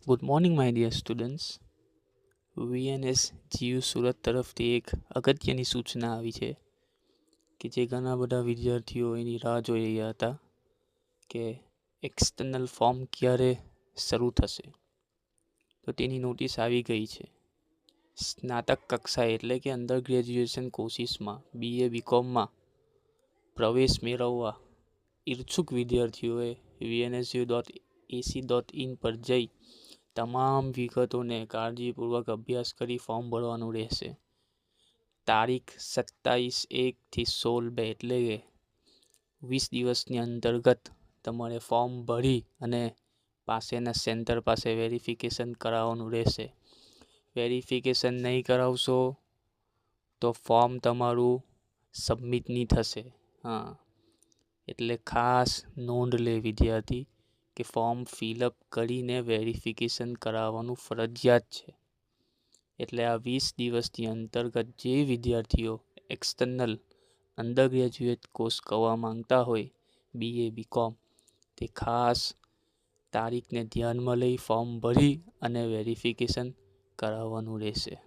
Good morning my dear students. VNS GU Surat તરફથી એક અગત્યની સૂચના આવી છે કે જે ઘણા બધા વિદ્યાર્થીઓ એની રાહ જોઈ રહ્યા હતા કે એક્સટર્નલ ફોર્મ ક્યારે શરૂ થશે. તો તેની નોટિસ આવી ગઈ છે. સ્નાતક કક્ષાએ એટલે કે અંડર ગ્રેજ્યુએશન કોર્સીસમાં BA BComમાં પ્રવેશ મેળવવા ઈચ્છુક વિદ્યાર્થીઓએ vnsu.ac.in પર જઈ તમામ વિગતોને કાળજીપૂર્વક અભ્યાસ કરી ફોર્મ ભરવાનું રહેશે. તારીખ 27/1 થી 16/2 એટલે કે 20 દિવસની અંતર્ગત તમારે ફોર્મ ભરી અને પાસેના સેન્ટર પાસે વેરિફિકેશન કરાવવાનું રહેશે. વેરિફિકેશન નહીં કરાવશો તો ફોર્મ તમારું સબમિટ નહીં થશે. એટલે ખાસ નોંધ લે વિદ્યાર્થી કે ફોર્મ ફિલઅપ કરીને વેરિફિકેશન કરાવવાનું ફરજિયાત છે. એટલે આ 20 દિવસની અંતર્ગત જે વિદ્યાર્થીઓ એક્સટર્નલ અંડર ગ્રેજ્યુએટ કોર્સ કરવા માંગતા હોય BA BCom તે ખાસ તારીખને ધ્યાનમાં લઈ ફોર્મ ભરી અને વેરિફિકેશન કરાવવાનું રહેશે.